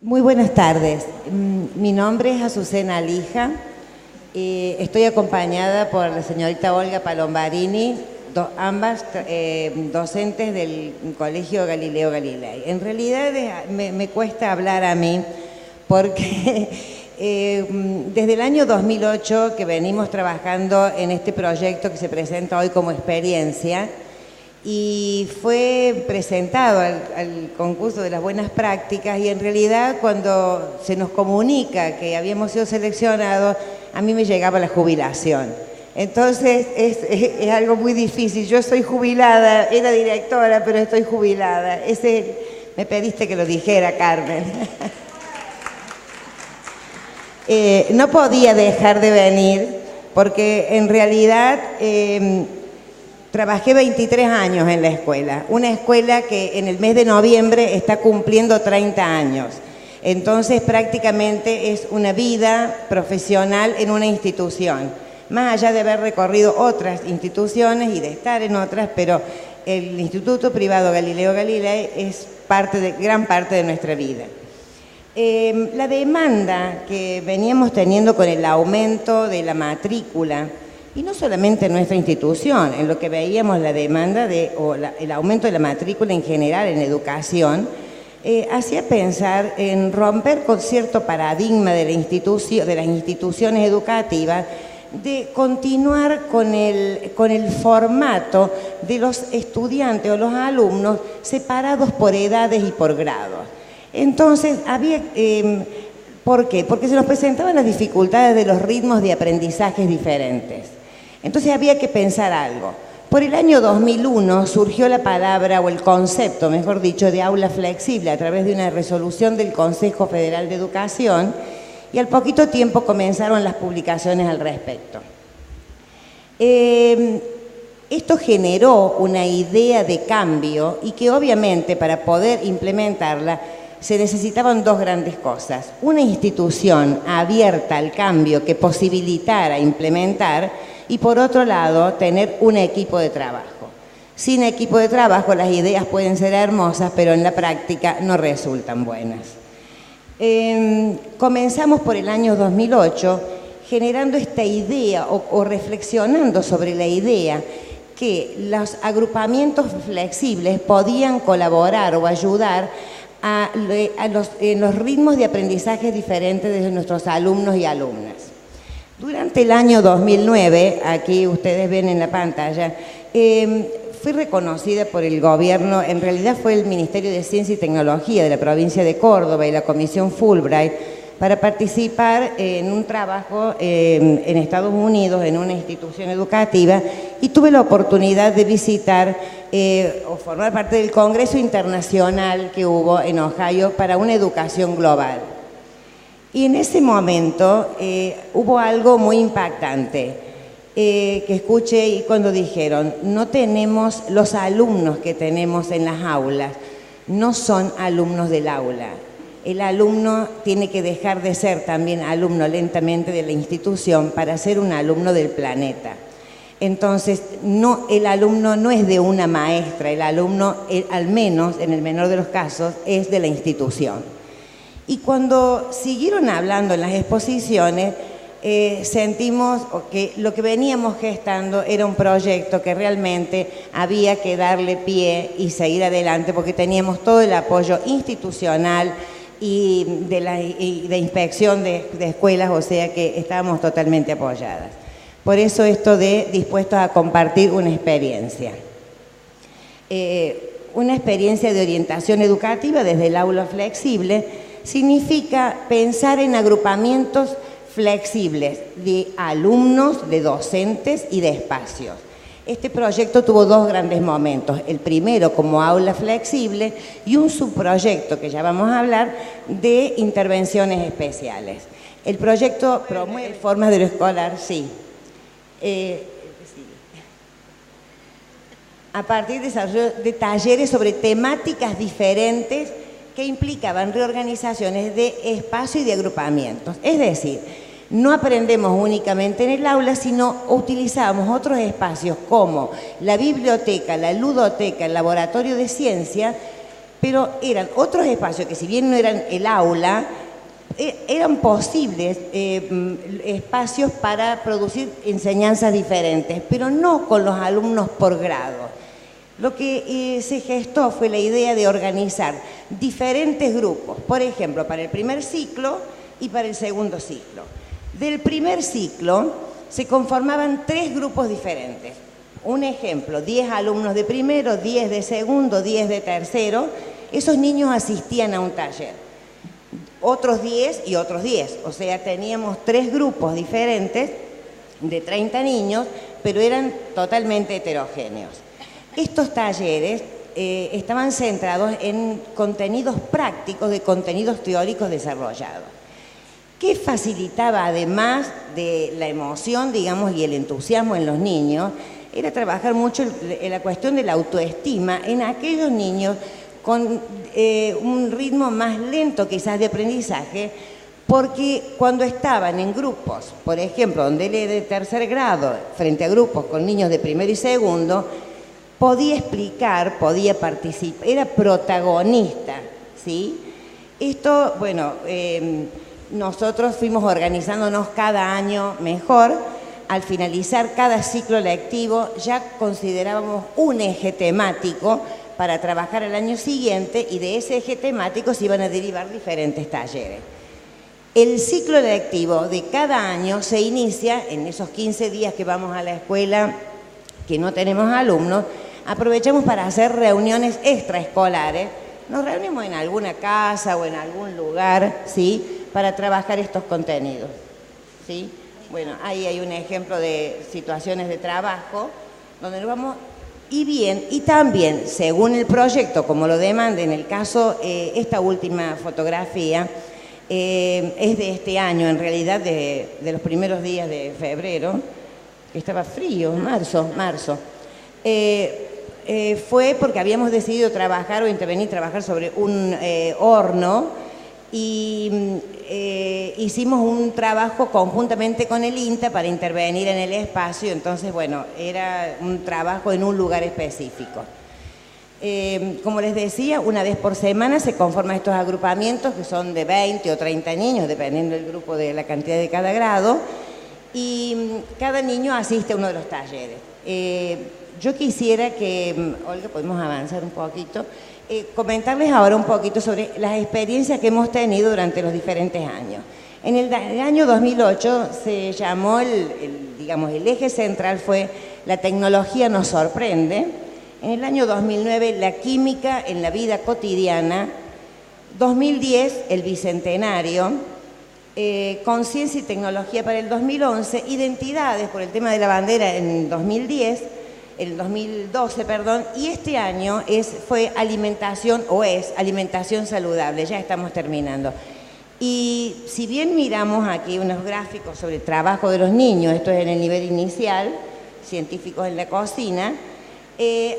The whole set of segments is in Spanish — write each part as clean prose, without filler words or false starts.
Muy buenas tardes. Mi nombre es Azucena Lija. Estoy acompañada por la señorita Olga Palombarini, ambas docentes del Colegio Galileo Galilei. En realidad me cuesta hablar a mí porque desde el año 2008 que venimos trabajando en este proyecto que se presenta hoy como experiencia, y fue presentado al concurso de las buenas prácticas, y en realidad cuando se nos comunica que habíamos sido seleccionados, a mí me llegaba la jubilación. Entonces es algo muy difícil. Yo soy jubilada, era directora, pero estoy jubilada. Me pediste que lo dijera, Carmen. No podía dejar de venir porque en realidad trabajé 23 años en la escuela, una escuela que en el mes de noviembre está cumpliendo 30 años. Entonces prácticamente es una vida profesional en una institución, más allá de haber recorrido otras instituciones y de estar en otras, pero el Instituto Privado Galileo Galilei es gran parte de nuestra vida. La demanda que veníamos teniendo con el aumento de la matrícula, y no solamente en nuestra institución, en lo que veíamos la demanda el aumento de la matrícula en general en educación, hacía pensar en romper con cierto paradigma de las instituciones educativas, de continuar con el formato de los estudiantes o los alumnos separados por edades y por grados. Entonces, ¿por qué? Porque se nos presentaban las dificultades de los ritmos de aprendizajes diferentes. Entonces había que pensar algo. Por el año 2001 surgió la palabra, o el concepto, mejor dicho, de aula flexible a través de una resolución del Consejo Federal de Educación, y al poquito tiempo comenzaron las publicaciones al respecto. Esto generó una idea de cambio, y que obviamente para poder implementarla se necesitaban dos grandes cosas: una institución abierta al cambio que posibilitara implementar, y por otro lado tener un equipo de trabajo. Sin equipo de trabajo las ideas pueden ser hermosas, pero en la práctica no resultan buenas. Comenzamos por el año 2008 generando esta idea o reflexionando sobre la idea que los agrupamientos flexibles podían colaborar o ayudar en los ritmos de aprendizaje diferentes de nuestros alumnos y alumnas. Durante el año 2009, aquí ustedes ven en la pantalla, fui reconocida por el gobierno, en realidad fue el Ministerio de Ciencia y Tecnología de la provincia de Córdoba y la Comisión Fulbright, para participar en un trabajo en Estados Unidos, en una institución educativa, y tuve la oportunidad de visitar o formar parte del Congreso Internacional que hubo en Ohio para una educación global. Y en ese momento hubo algo muy impactante que escuché, y cuando dijeron: no tenemos, los alumnos que tenemos en las aulas no son alumnos del aula. El alumno tiene que dejar de ser también alumno lentamente de la institución para ser un alumno del planeta. Entonces, el alumno no es de una maestra, el alumno, al menos en el menor de los casos, es de la institución. Y cuando siguieron hablando en las exposiciones, sentimos que lo que veníamos gestando era un proyecto que realmente había que darle pie y seguir adelante, porque teníamos todo el apoyo institucional y de inspección de escuelas, o sea que estábamos totalmente apoyadas. Por eso esto de dispuestos a compartir una experiencia. Una experiencia de orientación educativa desde el aula flexible significa pensar en agrupamientos flexibles de alumnos, de docentes y de espacios. Este proyecto tuvo dos grandes momentos: el primero como aula flexible y un subproyecto que ya vamos a hablar de intervenciones especiales. El proyecto promueve formas de lo escolar, sí. A partir de talleres sobre temáticas diferentes que implicaban reorganizaciones de espacio y de agrupamientos. Es decir, no aprendemos únicamente en el aula, sino utilizamos otros espacios como la biblioteca, la ludoteca, el laboratorio de ciencia, pero eran otros espacios que si bien no eran el aula, eran posibles espacios para producir enseñanzas diferentes, pero no con los alumnos por grado. Lo que se gestó fue la idea de organizar diferentes grupos, por ejemplo, para el primer ciclo y para el segundo ciclo. Del primer ciclo se conformaban 3 grupos diferentes. Un ejemplo, 10 alumnos de primero, 10 de segundo, 10 de tercero. Esos niños asistían a un taller. Otros 10 y otros 10. O sea, teníamos 3 grupos diferentes de 30 niños, pero eran totalmente heterogéneos. Estos talleres estaban centrados en contenidos prácticos de contenidos teóricos desarrollados. ¿Qué facilitaba, además de la emoción, digamos, y el entusiasmo en los niños? Era trabajar mucho en la cuestión de la autoestima en aquellos niños con un ritmo más lento quizás de aprendizaje, porque cuando estaban en grupos, por ejemplo, donde él era de tercer grado, frente a grupos con niños de primero y segundo, podía explicar, podía participar, era protagonista, ¿sí? Esto, bueno, nosotros fuimos organizándonos cada año mejor. Al finalizar cada ciclo lectivo ya considerábamos un eje temático para trabajar el año siguiente y de ese eje temático se iban a derivar diferentes talleres. El ciclo lectivo de cada año se inicia en esos 15 días que vamos a la escuela, que no tenemos alumnos, aprovechamos para hacer reuniones extraescolares. Nos reunimos en alguna casa o en algún lugar, ¿sí?, para trabajar estos contenidos, ¿sí? Bueno, ahí hay un ejemplo de situaciones de trabajo donde nos vamos. Y bien, y también, según el proyecto, como lo demanda, en el caso, esta última fotografía es de este año, en realidad de los primeros días de febrero, que estaba frío, marzo. Fue porque habíamos decidido trabajar o intervenir, trabajar sobre un horno y hicimos un trabajo conjuntamente con el INTA para intervenir en el espacio. Entonces, bueno, era un trabajo en un lugar específico. Como les decía, una vez por semana se conforman estos agrupamientos que son de 20 o 30 niños, dependiendo del grupo, de la cantidad de cada grado, y cada niño asiste a uno de los talleres. Yo quisiera que, Olga, podemos avanzar un poquito, comentarles ahora un poquito sobre las experiencias que hemos tenido durante los diferentes años. En el año 2008 se llamó, digamos, el eje central fue la tecnología nos sorprende. En el año 2009, la química en la vida cotidiana. 2010, el bicentenario. Conciencia y tecnología para el 2011. Identidades por el tema de la bandera en 2010. El 2012, perdón, y este año fue alimentación, o es alimentación saludable, ya estamos terminando. Y si bien miramos aquí unos gráficos sobre el trabajo de los niños, esto es en el nivel inicial, científicos en la cocina,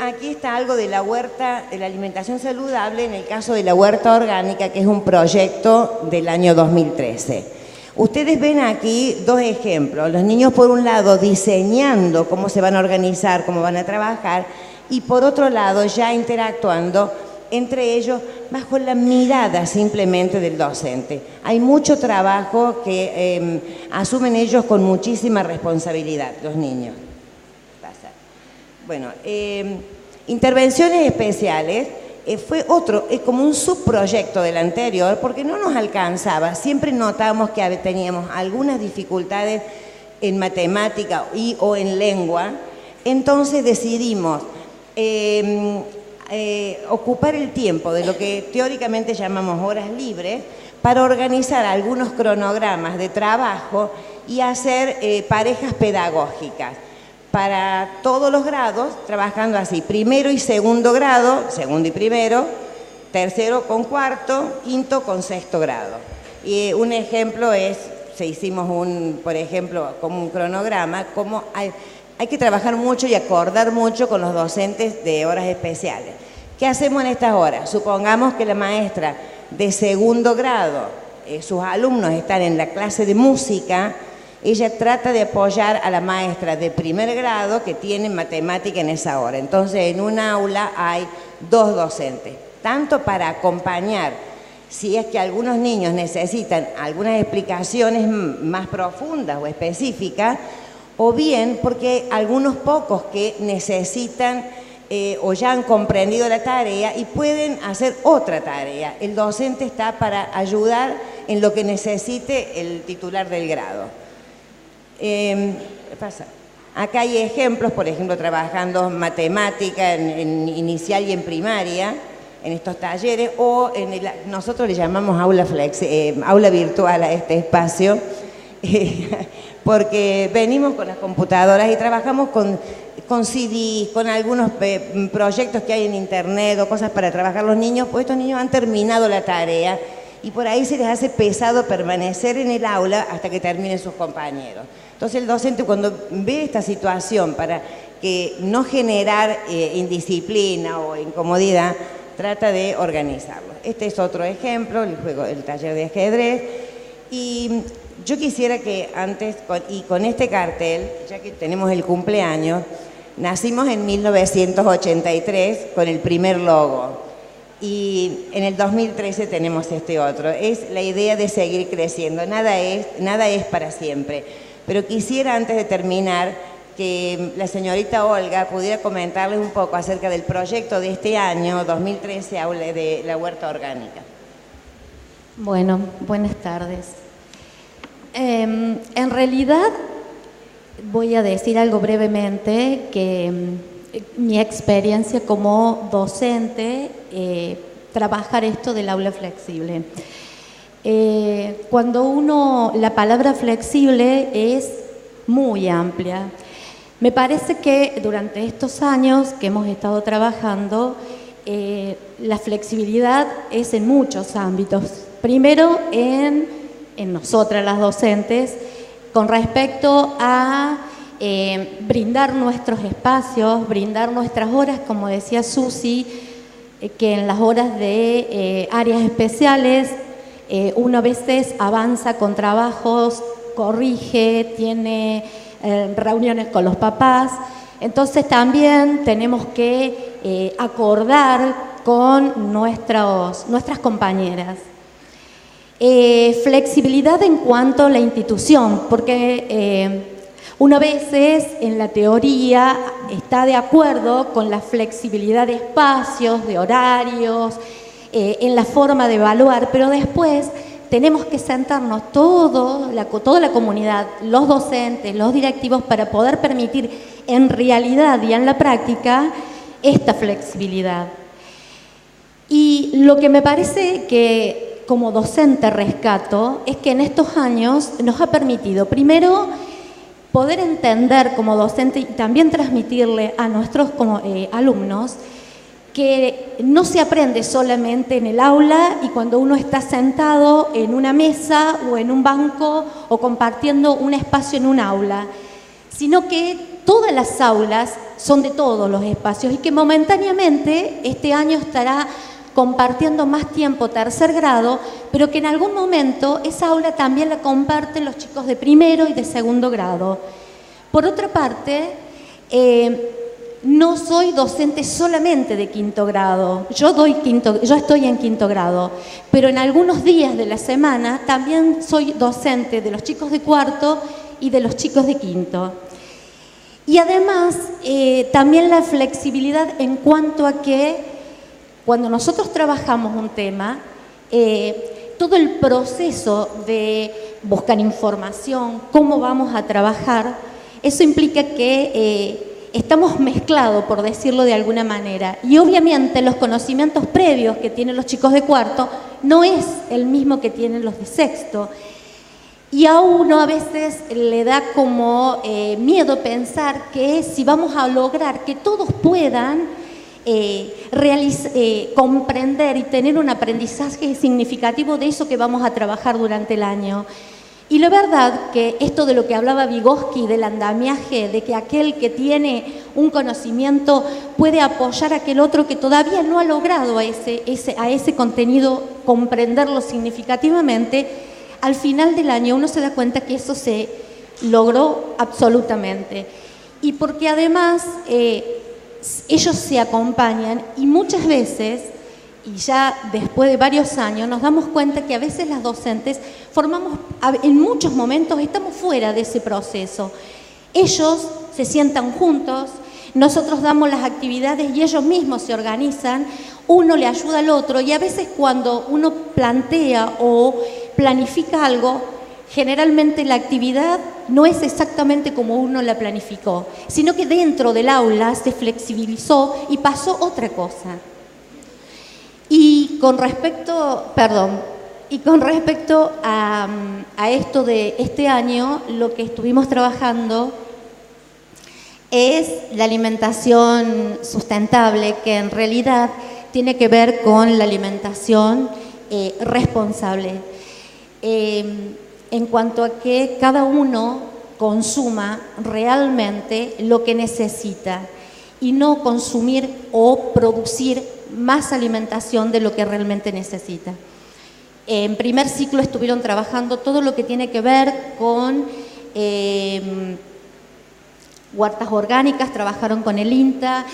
aquí está algo de la huerta, de la alimentación saludable, en el caso de la huerta orgánica, que es un proyecto del año 2013. Ustedes ven aquí 2 ejemplos. Los niños, por un lado, diseñando cómo se van a organizar, cómo van a trabajar, y por otro lado, ya interactuando entre ellos bajo la mirada simplemente del docente. Hay mucho trabajo que asumen ellos con muchísima responsabilidad, los niños. Bueno, intervenciones especiales. Fue otro, es como un subproyecto del anterior, porque no nos alcanzaba. Siempre notábamos que teníamos algunas dificultades en matemática o en lengua. Entonces decidimos ocupar el tiempo de lo que teóricamente llamamos horas libres para organizar algunos cronogramas de trabajo y hacer parejas pedagógicas para todos los grados, trabajando así, primero y segundo grado, segundo y primero, tercero con cuarto, quinto con sexto grado. Y un ejemplo es, hicimos por ejemplo, como un cronograma, como hay que trabajar mucho y acordar mucho con los docentes de horas especiales. ¿Qué hacemos en estas horas? Supongamos que la maestra de segundo grado, sus alumnos están en la clase de música. Ella trata de apoyar a la maestra de primer grado que tiene matemática en esa hora. Entonces, en un aula hay 2 docentes. tanto para acompañar, si es que algunos niños necesitan algunas explicaciones más profundas o específicas, o bien porque algunos pocos que necesitan o ya han comprendido la tarea y pueden hacer otra tarea. El docente está para ayudar en lo que necesite el titular del grado. ¿Qué pasa? Acá hay ejemplos, por ejemplo, trabajando matemática en inicial y en primaria, en estos talleres, o nosotros le llamamos aula virtual a este espacio, porque venimos con las computadoras y trabajamos con CDs, con algunos proyectos que hay en internet o cosas para trabajar los niños, pues estos niños han terminado la tarea y por ahí se les hace pesado permanecer en el aula hasta que terminen sus compañeros. Entonces el docente, cuando ve esta situación para que no generar indisciplina o incomodidad, trata de organizarlo. Este es otro ejemplo, el taller de ajedrez. Y yo quisiera que antes, con este cartel, ya que tenemos el cumpleaños, nacimos en 1983 con el primer logo. Y en el 2013 tenemos este otro. Es la idea de seguir creciendo. Nada es para siempre. Pero quisiera, antes de terminar, que la señorita Olga pudiera comentarles un poco acerca del proyecto de este año, 2013, aula de la huerta orgánica. Bueno, buenas tardes. En realidad, voy a decir algo brevemente, que mi experiencia como docente, trabajar esto del aula flexible. Cuando la palabra flexible es muy amplia. Me parece que durante estos años que hemos estado trabajando, la flexibilidad es en muchos ámbitos. Primero en nosotras las docentes, con respecto a brindar nuestros espacios, brindar nuestras horas, como decía Susi, que en las horas de áreas especiales uno a veces avanza con trabajos, corrige, tiene reuniones con los papás. Entonces también tenemos que acordar con nuestras compañeras. Flexibilidad en cuanto a la institución, porque uno a veces en la teoría está de acuerdo con la flexibilidad de espacios, de horarios, en la forma de evaluar, pero después tenemos que sentarnos toda la comunidad, los docentes, los directivos, para poder permitir en realidad y en la práctica esta flexibilidad. Y lo que me parece que como docente rescato es que en estos años nos ha permitido, primero, poder entender como docente y también transmitirle a nuestros alumnos que no se aprende solamente en el aula y cuando uno está sentado en una mesa o en un banco o compartiendo un espacio en un aula, sino que todas las aulas son de todos los espacios y que momentáneamente este año estará compartiendo más tiempo tercer grado, pero que en algún momento esa aula también la comparten los chicos de primero y de segundo grado. Por otra parte, no soy docente solamente de quinto grado, yo estoy en quinto grado, pero en algunos días de la semana también soy docente de los chicos de cuarto y de los chicos de quinto. Y además, también la flexibilidad en cuanto a que cuando nosotros trabajamos un tema, todo el proceso de buscar información, cómo vamos a trabajar, eso implica que estamos mezclados, por decirlo de alguna manera, y obviamente los conocimientos previos que tienen los chicos de cuarto no es el mismo que tienen los de sexto. Y a uno a veces le da como miedo pensar que si vamos a lograr que todos puedan comprender y tener un aprendizaje significativo de eso que vamos a trabajar durante el año. Y la verdad que esto de lo que hablaba Vygotsky, del andamiaje, de que aquel que tiene un conocimiento puede apoyar a aquel otro que todavía no ha logrado a ese contenido comprenderlo significativamente, al final del año uno se da cuenta que eso se logró absolutamente. Y porque además ellos se acompañan y muchas veces, y ya después de varios años nos damos cuenta que a veces las docentes en muchos momentos estamos fuera de ese proceso. Ellos se sientan juntos, nosotros damos las actividades y ellos mismos se organizan, uno le ayuda al otro y a veces cuando uno plantea o planifica algo, generalmente la actividad no es exactamente como uno la planificó, sino que dentro del aula se flexibilizó y pasó otra cosa. Y con respecto a esto de este año, lo que estuvimos trabajando es la alimentación sustentable, que en realidad tiene que ver con la alimentación responsable. En cuanto a que cada uno consuma realmente lo que necesita y no consumir o producir más alimentación de lo que realmente necesita. En primer ciclo estuvieron trabajando todo lo que tiene que ver con huertas orgánicas, trabajaron con el INTA,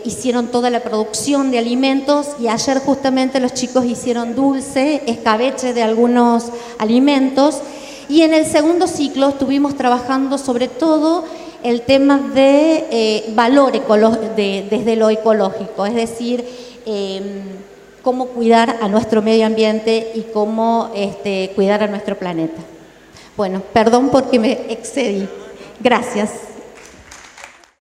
hicieron toda la producción de alimentos y ayer justamente los chicos hicieron dulce, escabeche de algunos alimentos. Y en el segundo ciclo estuvimos trabajando sobre todo el tema de valor desde lo ecológico, es decir, cómo cuidar a nuestro medio ambiente y cómo cuidar a nuestro planeta. Bueno, perdón porque me excedí. Gracias.